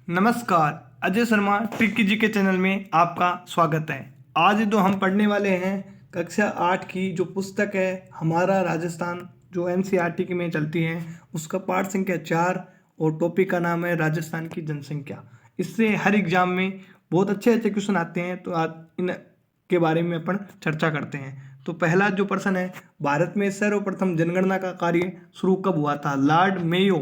नमस्कार। अजय शर्मा ट्रिकी जी के चैनल में आपका स्वागत है। आज जो हम पढ़ने वाले हैं कक्षा 8 की जो पुस्तक है हमारा राजस्थान, जो एनसीईआरटी की में चलती है, उसका पाठ संख्या 4 और टॉपिक का नाम है राजस्थान की जनसंख्या। इससे हर एग्जाम में बहुत अच्छे अच्छे क्वेश्चन आते हैं, तो आज इन के बारे में अपन चर्चा करते हैं। तो पहला जो प्रश्न है, भारत में सर्वप्रथम जनगणना का कार्य शुरू कब हुआ था? लॉर्ड मेयो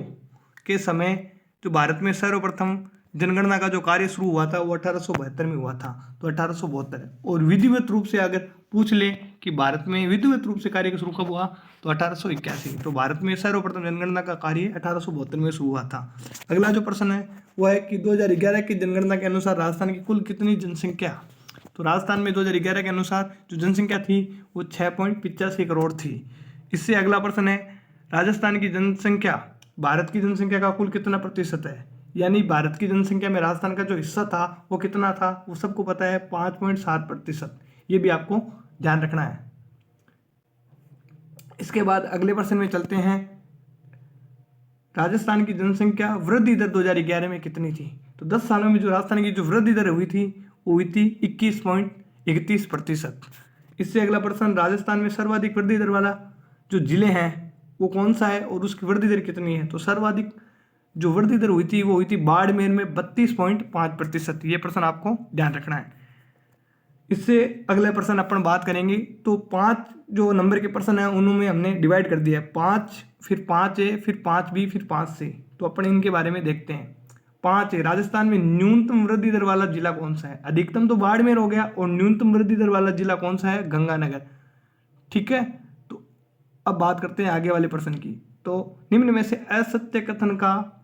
के समय जो भारत में सर्वप्रथम जनगणना का जो कार्य शुरू हुआ था वो 1872 में हुआ था। तो 1872। और विधिवत रूप से अगर पूछ ले कि भारत में विधिवत रूप से कार्य शुरू कब हुआ, तो 1881। तो भारत में सर्वप्रथम जनगणना का कार्य 1872 में शुरू हुआ था। अगला जो प्रश्न है वो है कि 2011 की जनगणना के अनुसार राजस्थान की कुल कितनी जनसंख्या? तो राजस्थान में 2011 के अनुसार जो जनसंख्या थी वो 6.85 करोड़ थी। इससे अगला प्रश्न है, राजस्थान की जनसंख्या भारत की जनसंख्या का कुल कितना प्रतिशत है? यानी भारत की जनसंख्या में राजस्थान का जो हिस्सा था वो कितना था? वो सबको पता है, 5.7%। ये भी आपको ध्यान रखना है। इसके बाद अगले प्रश्न में चलते हैं, राजस्थान की जनसंख्या वृद्धि दर 2011 में कितनी थी? तो 10 सालों में जो राजस्थान की जो वृद्धि दर हुई थी वो हुई थी 21.31%। इससे अगला प्रश्न, राजस्थान में सर्वाधिक वृद्धि दर वाला जो जिले हैं वो कौन सा है और उसकी वृद्धि दर कितनी है? तो सर्वाधिक जो वृद्धि दर हुई थी वो हुई थी बाड़मेर में 32.5%। ये प्रश्न आपको ध्यान रखना है। इससे अगले प्रश्न अपन बात करेंगे, तो 5 जो नंबर के प्रश्न है उनमें हमने डिवाइड कर दिया है, 5 फिर 5A फिर 5B फिर 5C। तो अपन इनके बारे में देखते हैं। 5 है, राजस्थान में न्यूनतम वृद्धि दर वाला जिला कौन सा है? अधिकतम तो बाड़मेर हो गया, और न्यूनतम वृद्धि दर वाला जिला कौन सा है? गंगानगर। ठीक है, तो अब बात करते हैं आगे वाले प्रश्न की। तो निम्न में से असत्य कथन का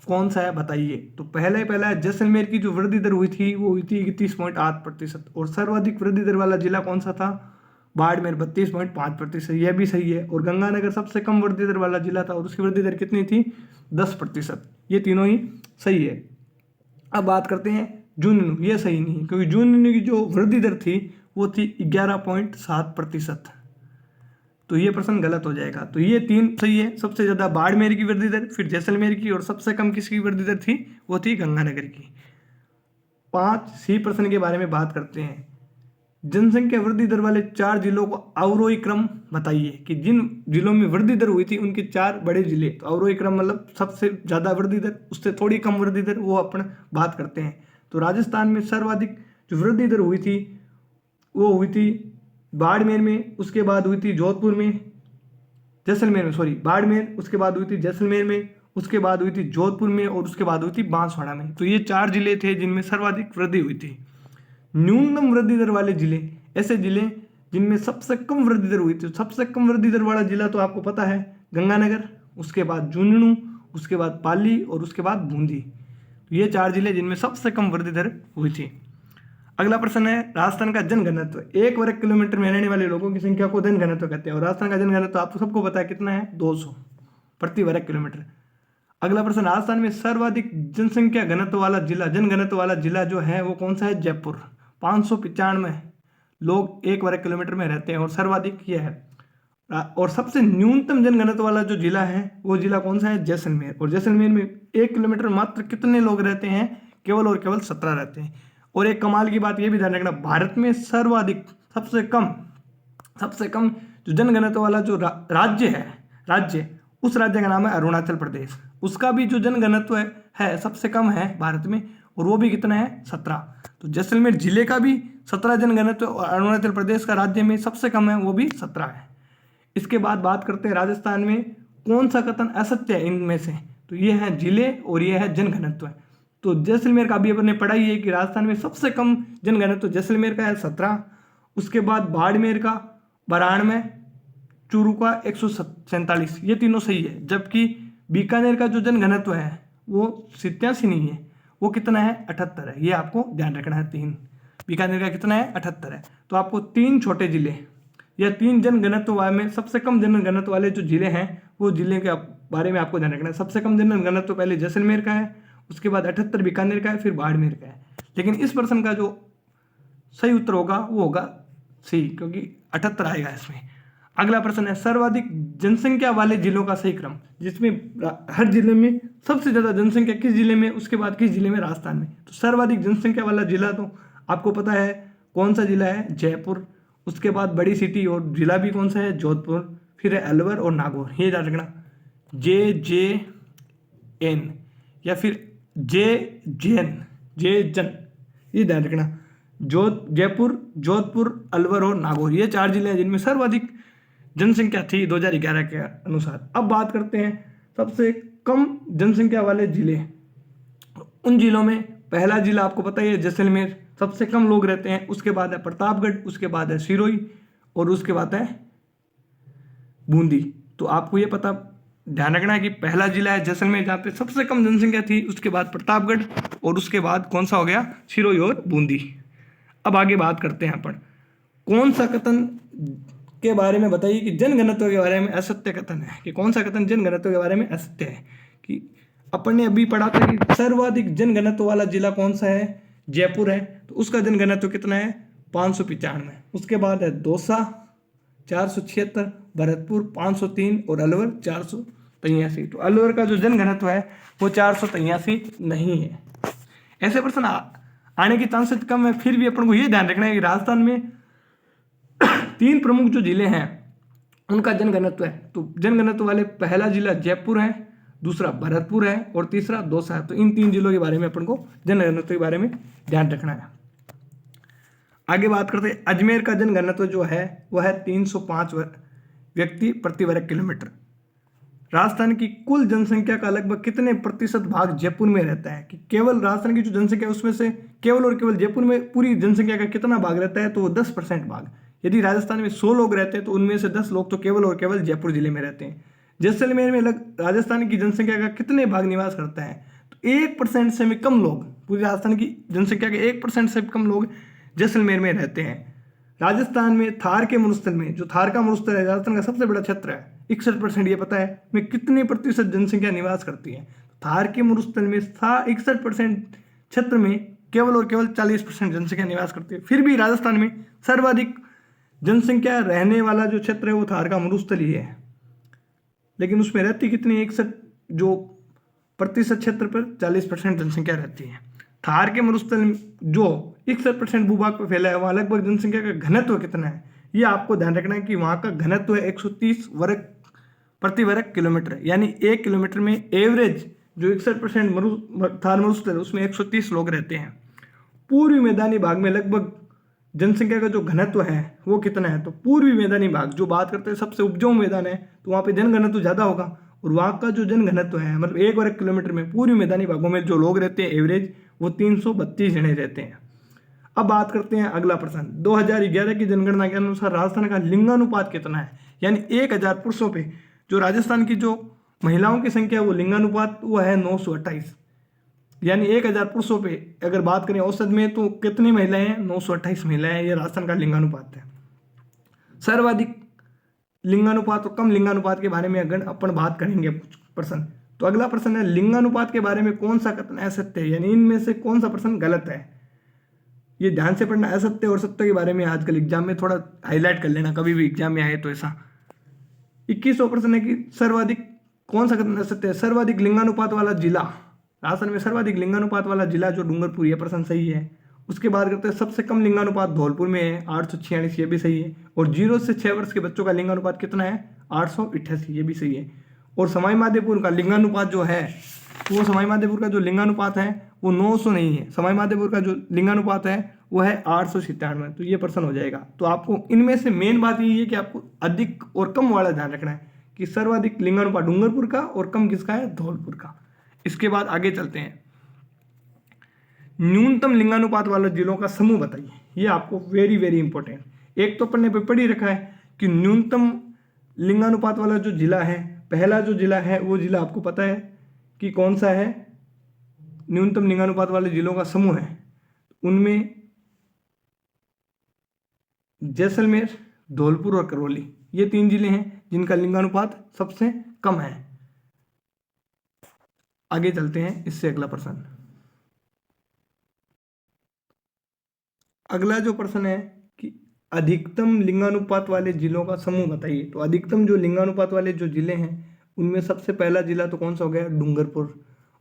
कौन सा है बताइए? तो पहला है, जैसलमेर की जो वृद्धि दर हुई थी वो हुई थी 31.8%। और सर्वाधिक वृद्धि दर वाला जिला कौन सा था? बाड़मेर 32.5%। यह भी सही है। और गंगानगर सबसे कम वृद्धि दर वाला जिला था और उसकी वृद्धि दर कितनी थी? 10%। ये तीनों ही सही है। अब बात करते हैं झुंझुनू। ये सही नहीं है, क्योंकि झुंझुनू की जो वृद्धि दर थी वो थी 11.7%। तो ये प्रश्न गलत हो जाएगा। तो ये 3 सही है। सबसे ज्यादा बाड़मेर की वृद्धि दर, फिर जैसलमेर की, और सबसे कम किसकी वृद्धि दर थी? वो थी गंगानगर की। 5C प्रश्न के बारे में बात करते हैं। जनसंख्या वृद्धि दर वाले 4 जिलों को अवरोही क्रम बताइए, कि जिन जिलों में वृद्धि दर हुई थी उनके 4 बड़े जिले। तो अवरोही क्रम मतलब सबसे ज्यादा वृद्धि दर, उससे थोड़ी कम वृद्धि दर, वो अपन बात करते हैं। तो राजस्थान में सर्वाधिक जो वृद्धि दर हुई थी वो हुई थी बाड़मेर में, उसके बाद हुई थी जोधपुर में, जैसलमेर में, सॉरी बाड़मेर, उसके बाद हुई थी जैसलमेर में, उसके बाद हुई थी जोधपुर में, और उसके बाद हुई थी बांसवाड़ा में। तो ये 4 जिले थे जिनमें सर्वाधिक वृद्धि हुई थी। न्यूनतम वृद्धि दर वाले जिले, ऐसे जिले जिनमें सबसे कम वृद्धि दर हुई थी। सबसे कम वृद्धि दर वाला जिला तो आपको पता है गंगानगर, उसके बाद झुंझुनू, उसके बाद पाली, और उसके बाद बूंदी। तो ये 4 जिले जिनमें सबसे कम वृद्धि दर हुई थी। अगला प्रश्न है, राजस्थान का जनघनत्व। 1 वर्ग किलोमीटर में रहने वाले लोगों की संख्या को जनघनत्व कहते हैं। और राजस्थान का जनघनत्व आपको सबको पता है कितना है? 200 प्रति वर्ग किलोमीटर। अगला प्रश्न, राजस्थान में सर्वाधिक जनसंख्या घनत्व वाला जिला, जनघनत्व वाला जिला जो है वो कौन सा है? जयपुर। 595 लोग 1 वर्ग किलोमीटर में रहते हैं, और सर्वाधिक यह है। और सबसे न्यूनतम जनघनत्व वाला जो जिला है वो जिला कौन सा है? जैसलमेर। और जैसलमेर में 1 किलोमीटर मात्र कितने लोग रहते हैं? केवल और केवल 17 रहते हैं। और एक कमाल की बात यह भी ध्यान रखना, भारत में सर्वाधिक सबसे कम जो जनघनत्व वाला जो राज्य है, उस राज्य का नाम है अरुणाचल प्रदेश। उसका भी जो जनघनत्व है सबसे कम है भारत में, और वो भी कितना है? 17। तो जैसलमेर जिले का भी 17 जनघनत्व, और अरुणाचल प्रदेश का राज्य में सबसे कम है, वो भी 17 है। इसके बाद बात करते हैं राजस्थान में कौन सा कथन असत्य है इनमें से? तो ये है जिले और ये है जनघनत्व। तो जैसलमेर का भी अपने पढ़ाई है कि राजस्थान में सबसे कम जनघनत्व जैसलमेर का है 17, उसके बाद बाड़मेर का 92, चूरू का 147। ये तीनों सही है। जबकि बीकानेर का जो जनघनत्व है वो 87 नहीं है, वो कितना है? 78 है। ये आपको ध्यान रखना है। 3 बीकानेर का कितना है? 78 है। तो आपको 3 छोटे जिले या 3 जनघनत्व में सबसे कम जनघनत्व वाले जो जिले हैं वो जिले के बारे में आपको ध्यान रखना है। सबसे कम जनघनत्व पहले जैसलमेर का है, उसके बाद 78 बीकानेर का है, फिर बाड़मेर का है। लेकिन इस प्रश्न का जो सही उत्तर होगा वो होगा सी, क्योंकि 78 आएगा इसमें। अगला प्रश्न है सर्वाधिक जनसंख्या वाले जिलों का सही क्रम, जिसमें हर जिले में सबसे ज़्यादा जनसंख्या किस जिले में, उसके बाद किस जिले में, राजस्थान में। तो सर्वाधिक जनसंख्या वाला जिला तो आपको पता है कौन सा जिला है, जयपुर। उसके बाद बड़ी सिटी और जिला भी कौन सा है, जोधपुर। फिर है अलवर और नागौर। ये याद रखना, JJN या फिर JJN, ये ध्यान रखना। जयपुर, जोधपुर, अलवर और नागौर, ये 4 जिले हैं जिनमें सर्वाधिक जनसंख्या थी 2011 के अनुसार। अब बात करते हैं सबसे कम जनसंख्या वाले जिले। उन जिलों में पहला जिला आपको पता ही है जैसलमेर, सबसे कम लोग रहते हैं। उसके बाद है प्रतापगढ़, उसके बाद है सिरोही और उसके बाद है बूंदी। तो आपको ये पता ध्यान रखना है कि पहला जिला है जैसलमेर जहाँ पे सबसे कम जनसंख्या थी, उसके बाद प्रतापगढ़ और उसके बाद कौन सा हो गया, सिरोही और बूंदी। अब आगे बात करते हैं अपन कौन सा कथन के बारे में बताइए कि जनघनत्व के बारे में असत्य कथन है, कि कौन सा कथन जनघनत्व के बारे में असत्य है। कि अपन ने अभी पढ़ा था कि सर्वाधिक जनघनत्व वाला जिला कौन सा है, जयपुर है। तो उसका जनघनत्व कितना है, 595। उसके बाद है दौसा 476, भरतपुर 503 और अलवर 483। तो अलवर का जो जनघनत्व है वो 483 नहीं है। ऐसे प्रश्न आने की चांसेस कम है। फिर भी अपन को ये ध्यान रखना है कि राजस्थान में 3 प्रमुख जो जिले हैं उनका जनघनत्व है। तो जनघनत्व वाले पहला जिला जयपुर है, दूसरा भरतपुर है और तीसरा दौसा है। तो इन 3 जिलों के बारे में अपन को जनघनत्व के बारे में ध्यान रखना है। आगे बात करते हैं अजमेर का जनघनत्व जो है वह है 305 व्यक्ति प्रति वर्ग किलोमीटर। राजस्थान की कुल जनसंख्या का लगभग कितने प्रतिशत भाग जयपुर में रहता है, कि केवल राजस्थान की जो जनसंख्या है उसमें से केवल और केवल जयपुर में पूरी जनसंख्या का कितना भाग रहता है, तो वो 10% भाग। यदि राजस्थान में 100 लोग रहते हैं तो उनमें से 10 लोग तो केवल और केवल जयपुर जिले में रहते हैं। जैसलमेर में राजस्थान की जनसंख्या का कितने भाग निवास करता है, तो 1% से भी कम लोग, पूरी राजस्थान की जनसंख्या के 1% से भी कम लोग जैसलमेर में रहते हैं। राजस्थान में थार के मरुस्थल में, जो थार का मरुस्थल है राजस्थान का सबसे बड़ा क्षेत्र है, 61%, ये पता है में कितने प्रतिशत जनसंख्या निवास करती है। थार के मरुस्थल में 61% क्षेत्र में केवल और केवल 40% जनसंख्या निवास करती है। फिर भी राजस्थान में सर्वाधिक जनसंख्या रहने वाला जो क्षेत्र है वो थार का मरुस्थल ही है, लेकिन उसमें रहती कितनी, 61 जो प्रतिशत क्षेत्र पर 40% जनसंख्या रहती है। थार के मरुस्थल जो 61% भूभाग पर फैला है वहाँ लगभग जनसंख्या का घनत्व कितना है, ये आपको ध्यान रखना है कि वहाँ का घनत्व है 130 वर्ग प्रति वर्ग किलोमीटर। यानी 1 किलोमीटर में एवरेज जो 61% थार मरुस्थल उसमें 130 लोग रहते हैं। पूर्वी मैदानी भाग में लगभग जनसंख्या का जो घनत्व है वो कितना है, तो पूर्वी मैदानी भाग जो बात करते हैं सबसे उपजाऊ मैदान है, तो वहाँ पे जनघनत्व ज़्यादा होगा। और वहाँ का जो जनघनत्व है मतलब 1 वर्ग किलोमीटर में पूर्वी मैदानी भागों में जो लोग रहते हैं एवरेज वो 332 जने रहते हैं। अब बात करते हैं अगला प्रश्न, 2011 की जनगणना के अनुसार राजस्थान का लिंगानुपात कितना है, यानी 1000 पुरुषों पे जो राजस्थान की जो महिलाओं की संख्या है वो लिंगानुपात वो है 928। यानी 1000 पुरुषों पे अगर बात करें औसत में तो कितनी महिलाएं हैं, 928 महिलाएं हैं। ये राजस्थान का लिंगानुपात है। सर्वाधिक लिंगानुपात और कम लिंगानुपात के बारे में अगर अपन बात करेंगे कुछ प्रश्न, तो अगला प्रश्न है लिंगानुपात के बारे में कौन सा कथन असत्य है, यानी इनमें से कौन सा प्रश्न गलत है। ये ध्यान से पढ़ना, असत्य और सत्य के बारे में आजकल एग्जाम में थोड़ा हाईलाइट कर लेना, कभी भी एग्जाम में आए तो ऐसा। 21वां प्रश्न है कि सर्वाधिक कौन सा कथन असत्य है, सर्वाधिक लिंगानुपात वाला जिला, राजस्थान में सर्वाधिक लिंगानुपात वाला जिला जो डूंगरपुर, ये प्रश्न सही है। उसके बाद करते हैं सबसे कम लिंगानुपात धौलपुर में है 846, ये भी सही है। और 0 से 6 वर्ष के बच्चों का लिंगानुपात कितना है, 888, ये भी सही है। और सवाई माधोपुर का लिंगानुपात जो है वो सवाई माधोपुर का जो लिंगानुपात है वो 900 नहीं है, सवाई माधोपुर का जो लिंगानुपात है वो है 897। तो ये प्रश्न हो जाएगा। तो आपको इनमें से मेन बात यही है कि आपको अधिक और कम वाला ध्यान रखना है कि सर्वाधिक लिंगानुपात डूंगरपुर का और कम किसका है, धौलपुर का। इसके बाद आगे चलते हैं, न्यूनतम लिंगानुपात वाले जिलों का समूह बताइए। ये आपको वेरी वेरी इंपॉर्टेंट। एक तो अपन ने पढ़ ही रखा है कि न्यूनतम लिंगानुपात वाला जो जिला है, पहला जो जिला है वो जिला आपको पता है कि कौन सा है, न्यूनतम लिंगानुपात वाले जिलों का समूह है। उनमें जैसलमेर, धौलपुर और करौली, ये 3 जिले हैं जिनका लिंगानुपात सबसे कम है। आगे चलते हैं इससे अगला प्रश्न। अगला जो प्रश्न है कि अधिकतम लिंगानुपात वाले जिलों का समूह बताइए। तो अधिकतम जो लिंगानुपात वाले जो जिले हैं उनमें सबसे पहला जिला तो कौन सा हो गया, डूंगरपुर,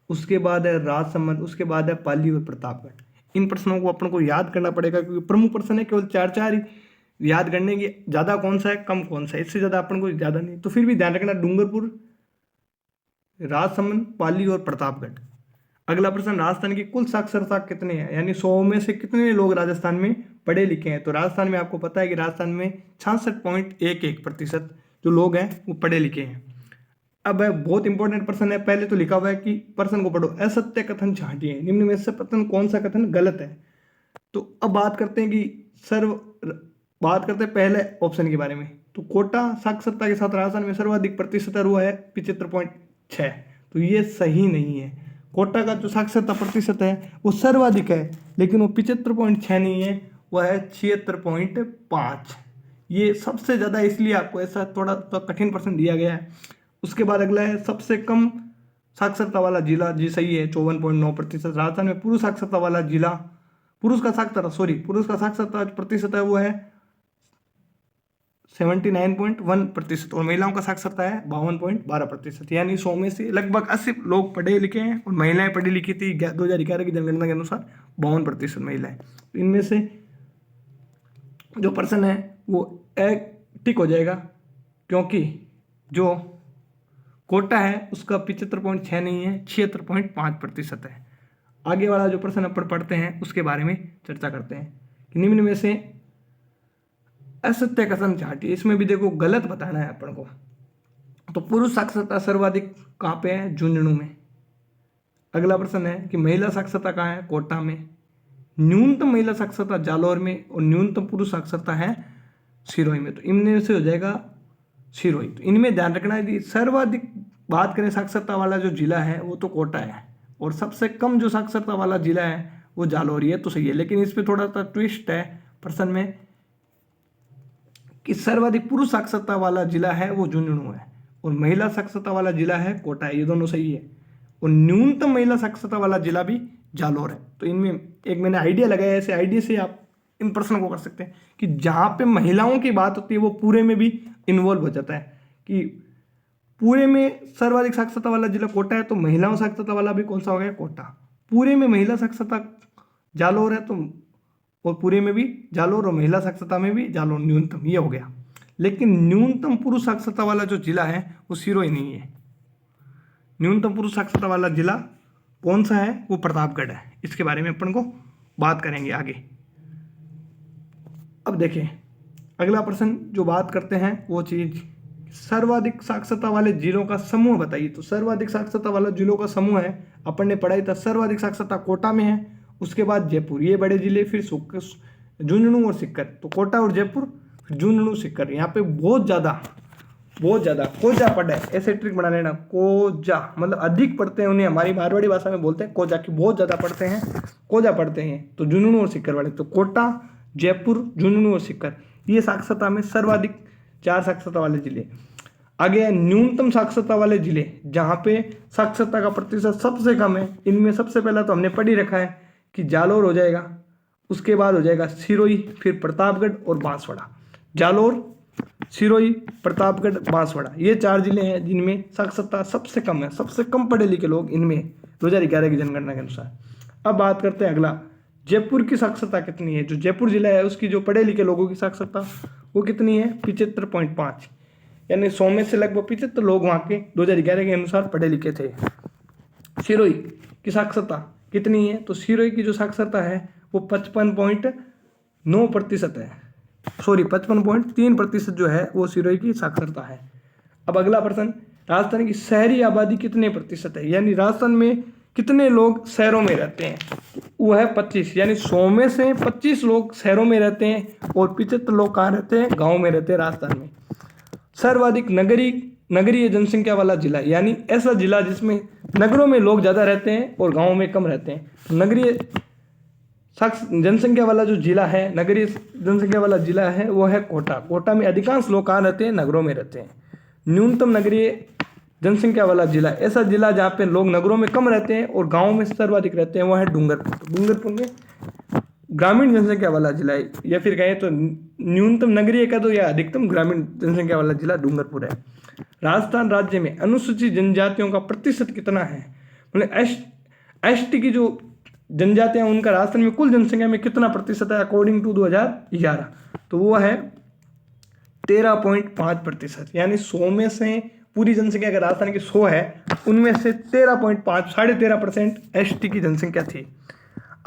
उसके बाद है राजसमंद, उसके बाद है पाली और प्रतापगढ़। इन प्रश्नों को अपन को याद करना पड़ेगा क्योंकि प्रमुख प्रश्न है, केवल चार चार ही याद करने की, ज़्यादा कौन सा है कम कौन सा है, इससे ज़्यादा अपन को ज़्यादा नहीं। तो फिर भी ध्यान रखना डूंगरपुर, राजसमंद, पाली और प्रतापगढ़। अगला प्रश्न, राजस्थान की कुल साक्षरता कितनी है, यानी 100 में से कितने लोग राजस्थान में पढ़े लिखे हैं। तो राजस्थान में आपको पता है कि राजस्थान में 66.11% जो लोग हैं वो पढ़े लिखे हैं। अब बहुत इंपॉर्टेंट प्रश्न है, पहले तो लिखा हुआ है कि प्रश्न को पढ़ो, असत्य कथन छांटिए, निम्न में से प्रश्न कौन सा कथन गलत है। तो अब बात करते हैं कि बात करते हैं पहले ऑप्शन के बारे में। तो कोटा साक्षरता के साथ राजस्थान में सर्वाधिक प्रतिशत हुआ है 75.6, तो ये सही नहीं है। कोटा का जो साक्षरता प्रतिशत है वो सर्वाधिक है, लेकिन वो 75.6 नहीं है, वह है 76.5। ये सबसे ज़्यादा इसलिए आपको ऐसा थोड़ा तो कठिन प्रश्न दिया गया है। उसके बाद अगला है सबसे कम साक्षरता वाला जिला, जी सही है 54.9%। राजस्थान में पुरुष साक्षरता वाला जिला, पुरुष का साक्षरता प्रतिशत है वो है 79.1% और महिलाओं का साक्षरता है 52.12%। यानी 100 में से लगभग 80 लोग पढ़े लिखे हैं और महिलाएं पढ़ी लिखी थी 2011 की जनगणना के अनुसार 52% महिलाएं। तो इनमें से जो पर्सन है वो टिक हो जाएगा, क्योंकि जो कोटा है उसका 75.6 नहीं है, 76.5% है। आगे वाला जो प्रश्न अपन पढ़ते हैं उसके बारे में चर्चा करते हैं कि निम्न में से असत्य कथन छांटिए। इसमें भी देखो गलत बताना है अपन को। तो पुरुष साक्षरता सर्वाधिक कहाँ पे है, झुंझुनू में। अगला प्रश्न है कि महिला साक्षरता कहाँ है, कोटा में। न्यूनतम महिला साक्षरता जालौर में और न्यूनतम पुरुष साक्षरता है सिरोही में। तो इनमें से हो जाएगा सिरोही। तो इनमें ध्यान रखना है कि सर्वाधिक बात करें साक्षरता वाला जो जिला है वो तो कोटा है और सबसे कम जो साक्षरता वाला जिला है वो जालौर है, तो सही है। लेकिन इस पर थोड़ा सा ट्विस्ट है प्रश्न में कि सर्वाधिक पुरुष साक्षरता वाला जिला है वो झुंझुनू है और महिला साक्षरता वाला जिला है कोटा है, ये दोनों सही है। और न्यूनतम महिला साक्षरता वाला जिला भी जालौर है। तो इनमें एक मैंने आइडिया लगाया, ऐसे आइडिया से आप इन प्रश्नों को कर सकते हैं कि जहाँ पे महिलाओं की बात होती है वो पूरे में भी इन्वॉल्व हो जाता है कि पूरे में सर्वाधिक साक्षरता वाला जिला कोटा है, तो महिलाओं साक्षरता वाला भी कौन सा हो गया, कोटा। पूरे में महिला साक्षरता जालौर है तो और पूरे में भी जालौर और महिला साक्षरता में भी जालौर न्यूनतम, ये हो गया। लेकिन न्यूनतम पुरुष साक्षरता वाला जो जिला है वो सिरोही नहीं है। न्यूनतम पुरुष साक्षरता वाला जिला कौन सा है, वो प्रतापगढ़ है। इसके बारे में अपन को बात करेंगे आगे। अब देखें अगला प्रश्न जो बात करते हैं वो चीज, सर्वाधिक साक्षरता वाले जिलों का समूह बताइए। तो सर्वाधिक साक्षरता वाला जिलों का समूह है, अपन ने पढ़ाई था सर्वाधिक साक्षरता कोटा में है, उसके बाद जयपुर, ये बड़े जिले, फिर झुंझुनू और सीकर। तो कोटा और जयपुर, फिर झुंझुनू सीकर। यहाँ पे बहुत ज़्यादा कोजा पढ़ा है, ऐसे ट्रिक बना लेना। कोजा मतलब अधिक पढ़ते हैं, उन्हें हमारी मारवाड़ी भाषा में बोलते हैं कोजा, की बहुत ज़्यादा पढ़ते हैं, कोजा पढ़ते हैं। तो झुंझुनू और सीकर वाले, तो कोटा, जयपुर, झुंझुनू और सीकर, ये साक्षरता में सर्वाधिक 4 साक्षरता वाले जिले। आगे न्यूनतम साक्षरता वाले जिले, जहाँ पे साक्षरता का प्रतिशत सबसे कम है। इनमें सबसे पहला तो हमने पढ़ ही रखा है कि जालौर हो जाएगा, उसके बाद हो जाएगा सिरोही, फिर प्रतापगढ़ और बांसवाड़ा। जालौर, सिरोही, प्रतापगढ़, बांसवाड़ा, ये 4 जिले हैं जिनमें साक्षरता सबसे कम है, सबसे कम पढ़े लिखे लोग इनमें 2011 की जनगणना के अनुसार। अब बात करते हैं अगला, जयपुर की साक्षरता कितनी है। जो जयपुर जिला है उसकी जो पढ़े लिखे लोगों की साक्षरता वो कितनी है, 75.5, यानी 100 में से लगभग 75 लोग वहाँ के 2011 के अनुसार पढ़े लिखे थे। सिरोही की साक्षरता कितनी है, तो सिरोही की जो साक्षरता है वो 55.9% है, 55.3% जो है वो सिरोही की साक्षरता है। अब अगला प्रश्न, राजस्थान की शहरी आबादी कितने प्रतिशत है, यानी राजस्थान में कितने लोग शहरों में रहते हैं। वो है 25, यानी 100 में से 25 लोग शहरों में रहते हैं और 75 लोग कहाँ रहते हैं, गाँव में रहते हैं राजस्थान में। सर्वाधिक नगरीय जनसंख्या वाला जिला, यानी ऐसा जिला जिसमें नगरों में लोग ज़्यादा रहते हैं और गाँवों में कम रहते हैं। नगरीय जनसंख्या वाला जो जिला है, नगरीय जनसंख्या वाला जिला है वो है कोटा। कोटा में अधिकांश लोग कहाँ रहते हैं, नगरों में रहते हैं। न्यूनतम नगरीय जनसंख्या वाला जिला, ऐसा जिला जहाँ पे लोग नगरों में कम रहते हैं और गाँव में सर्वाधिक रहते हैं, वो है डूंगरपुर। तो डूंगरपुर में ग्रामीण जनसंख्या वाला जिला है, या फिर कहें तो न्यूनतम नगरीय का तो या अधिकतम ग्रामीण जनसंख्या वाला जिला डूंगरपुर है। राजस्थान राज्य में अनुसूचित जनजातियों का प्रतिशत कितना है, मतलब एसटी की जो जनजातियां उनका राजस्थान में कुल जनसंख्या में कितना प्रतिशत है अकॉर्डिंग टू 2011, तो वो है 13.5%। यानी 100 में से पूरी जनसंख्या अगर राजस्थान की 100 है, उनमें से 13.5 13.5% एसटी की जनसंख्या थी।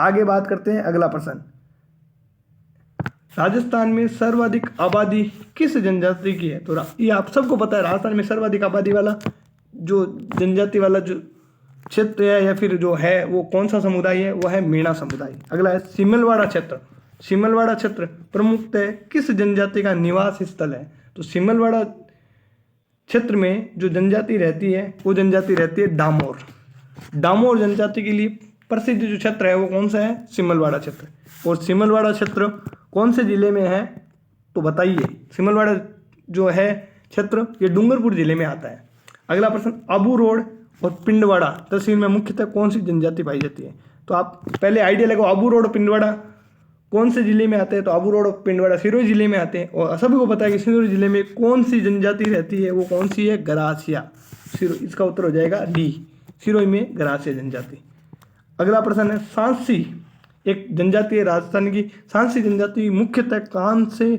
आगे बात करते हैं अगला प्रश्न, राजस्थान में सर्वाधिक आबादी किस जनजाति की है। तो ये आप सबको पता है, राजस्थान में सर्वाधिक आबादी वाला जो जनजाति वाला जो क्षेत्र है या फिर जो है वो कौन सा समुदाय है, वो है मीणा समुदाय। अगला है सिमलवाड़ा क्षेत्र। सिमलवाड़ा क्षेत्र प्रमुखतः किस जनजाति का निवास स्थल है। तो सिमलवाड़ा क्षेत्र में जो जनजाति रहती है वो जनजाति रहती है डामोर। डामोर जनजाति के लिए प्रसिद्ध जो क्षेत्र है वो कौन सा है, सिमलवाड़ा क्षेत्र। और सिमलवाड़ा क्षेत्र कौन से जिले में है, तो बताइए। सिमलवाड़ा जो है क्षेत्र ये डूंगरपुर जिले में आता है। अगला प्रश्न, आबू रोड और पिंडवाड़ा तहसील में मुख्यतः कौन सी जनजाति पाई जाती है। तो आप पहले आइडिया लगाओ, आबू रोड और पिंडवाड़ा कौन से जिले में आते हैं। तो आबू रोड और पिंडवाड़ा सिरोही जिले में आते हैं। और सभी को पता है कि सिरोही जिले में कौन सी जनजाति रहती है, वो कौन सी है, गरासिया। इसका उत्तर हो जाएगा डी, सिरोही में गरासिया जनजाति। अगला प्रश्न है, सांसी एक जनजाति है राजस्थान की। सांसी जनजाति मुख्यतः कौन से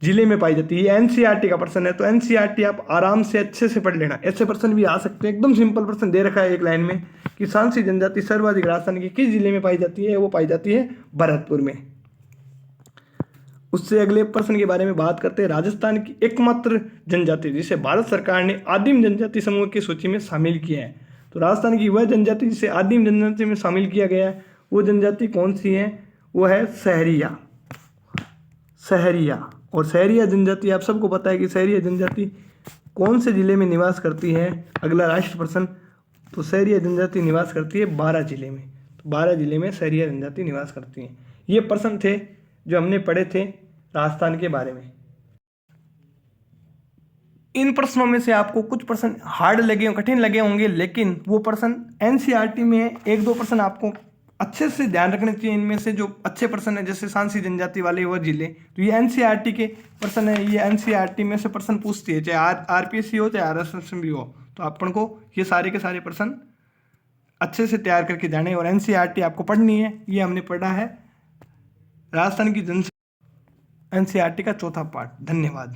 जिले में पाई जाती है। ये एनसीईआरटी का प्रश्न है, तो एनसीईआरटी आप आराम से अच्छे से पढ़ लेना। ऐसे प्रश्न भी आ सकते हैं, एकदम सिंपल प्रश्न दे रखा है एक लाइन में कि सांसी जनजाति सर्वाधिक राजस्थान की किस जिले में पाई जाती है, वो पाई जाती है भरतपुर में। उससे अगले प्रश्न के बारे में बात करते हैं, राजस्थान की एकमात्र जनजाति जिसे भारत सरकार ने आदिम जनजाति समूह की सूची में शामिल किया है। तो राजस्थान की वह जनजाति जिसे आदिम जनजाति में शामिल किया गया है वो जनजाति कौन सी है, वो है सहरिया। सहरिया और सहरिया जनजाति आप सबको पता है कि सहरिया जनजाति कौन से जिले में निवास करती है। अगला राष्ट्र प्रश्न, तो सहरिया जनजाति निवास करती है 12 जिले में। तो 12 जिले में सहरिया जनजाति निवास करती है। ये प्रश्न थे जो हमने पढ़े थे राजस्थान के बारे में। इन प्रश्नों में से आपको कुछ प्रश्न हार्ड लगे, कठिन लगे होंगे, लेकिन वो प्रश्न एनसीईआरटी में 1-2 प्रश्न आपको अच्छे से ध्यान रखने चाहिए। इनमें से जो अच्छे प्रश्न है जैसे सांसी जनजाति वाले वो जिले, तो ये एनसीईआरटी के प्रश्न है। ये एनसीईआरटी में से प्रश्न पूछती है, चाहे आरपीएससी हो चाहे आरएसएस भी हो। तो अपन को ये सारे के सारे प्रश्न अच्छे से तैयार करके जाने और एनसीईआरटी आपको पढ़नी है। ये हमने पढ़ा है राजस्थान की एनसीईआरटी का 4था पार्ट। धन्यवाद।